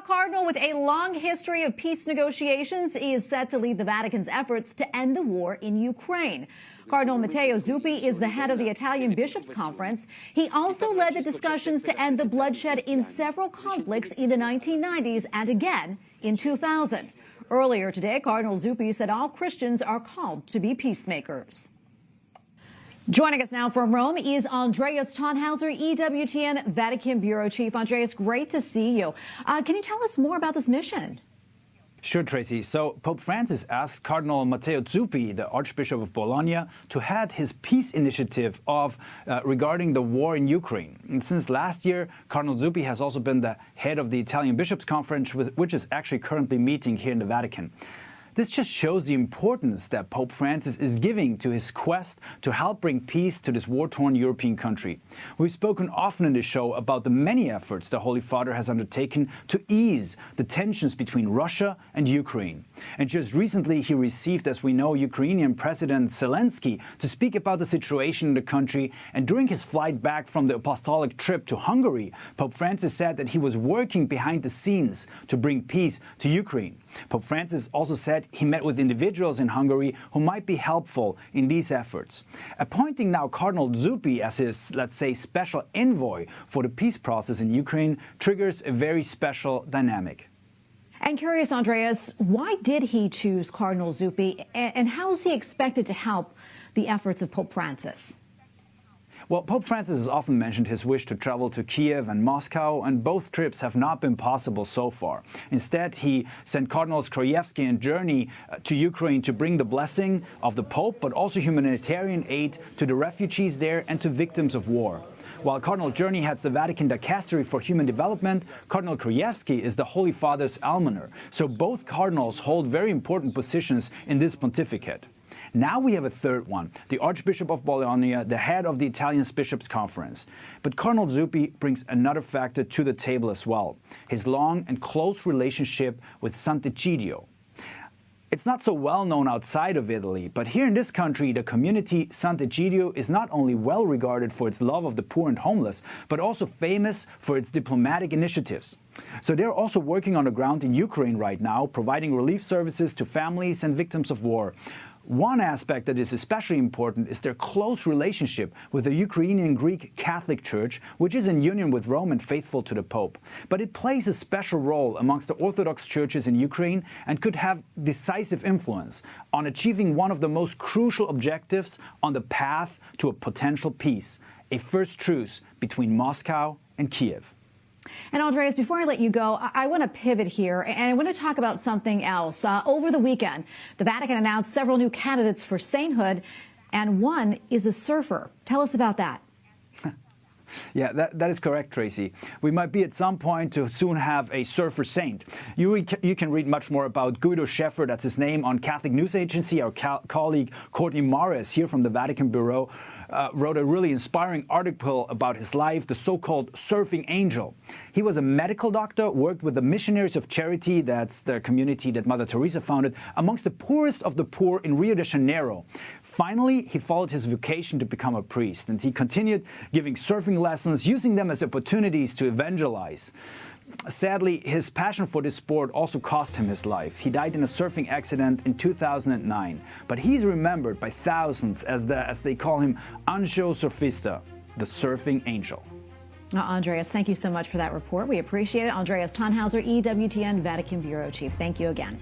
Cardinal with a long history of peace negotiations is set to lead the Vatican's efforts to end the war in Ukraine. Cardinal Matteo Zuppi is the head of the Italian Bishops' Conference. He also led the discussions to end the bloodshed in several conflicts in the 1990s and again in 2000. Earlier today, Cardinal Zuppi said all Christians are called to be peacemakers. Joining us now from Rome is Andreas Thonhauser, EWTN Vatican Bureau Chief. Andreas, great to see you. Can you tell us more about this mission? Sure, Tracy. So Pope Francis asked Cardinal Matteo Zuppi, the Archbishop of Bologna, to head his peace initiative regarding the war in Ukraine. And since last year, Cardinal Zuppi has also been the head of the Italian Bishops' Conference, which is actually currently meeting here in the Vatican. This just shows the importance that Pope Francis is giving to his quest to help bring peace to this war-torn European country. We've spoken often in the show about the many efforts the Holy Father has undertaken to ease the tensions between Russia and Ukraine. And just recently he received, as we know, Ukrainian President Zelensky to speak about the situation in the country. And during his flight back from the apostolic trip to Hungary, Pope Francis said that he was working behind the scenes to bring peace to Ukraine. Pope Francis also said he met with individuals in Hungary who might be helpful in these efforts. Appointing now Cardinal Zuppi as his, let's say, special envoy for the peace process in Ukraine triggers a very special dynamic. And curious, Andreas, why did he choose Cardinal Zuppi, and how is he expected to help the efforts of Pope Francis? Well, Pope Francis has often mentioned his wish to travel to Kiev and Moscow, and both trips have not been possible so far. Instead, he sent Cardinals Krajewski and Journey to Ukraine to bring the blessing of the Pope, but also humanitarian aid to the refugees there and to victims of war. While Cardinal Journey heads the Vatican Dicastery for Human Development, Cardinal Krajewski is the Holy Father's almoner. So both cardinals hold very important positions in this pontificate. Now we have a third one, the Archbishop of Bologna, the head of the Italian Bishops' Conference. But Cardinal Zuppi brings another factor to the table as well, his long and close relationship with Sant'Egidio. It's not so well known outside of Italy, but here in this country, the community Sant'Egidio is not only well regarded for its love of the poor and homeless, but also famous for its diplomatic initiatives. So they're also working on the ground in Ukraine right now, providing relief services to families and victims of war. One aspect that is especially important is their close relationship with the Ukrainian Greek Catholic Church, which is in union with Rome and faithful to the Pope. But it plays a special role amongst the Orthodox churches in Ukraine and could have decisive influence on achieving one of the most crucial objectives on the path to a potential peace, a first truce between Moscow and Kiev. And Andreas, before I let you go, I want to pivot here, and I want to talk about something else. Over the weekend, the Vatican announced several new candidates for sainthood, and one is a surfer. Tell us about that. Yeah, that is correct, Tracy. We might be at some point to soon have a surfer saint. You can read much more about Guido Schäfer, that's his name, on Catholic News Agency. Our colleague Courtney Morris here from the Vatican Bureau wrote a really inspiring article about his life, the so-called surfing angel. He was a medical doctor, worked with the Missionaries of Charity, that's the community that Mother Teresa founded, amongst the poorest of the poor in Rio de Janeiro. Finally, he followed his vocation to become a priest, and he continued giving surfing lessons, using them as opportunities to evangelize. Sadly, his passion for this sport also cost him his life. He died in a surfing accident in 2009. But he's remembered by thousands as they call him Anjo Surfista, the surfing angel. Andreas, thank you so much for that report. We appreciate it. Andreas Thonhauser, EWTN Vatican Bureau Chief. Thank you again.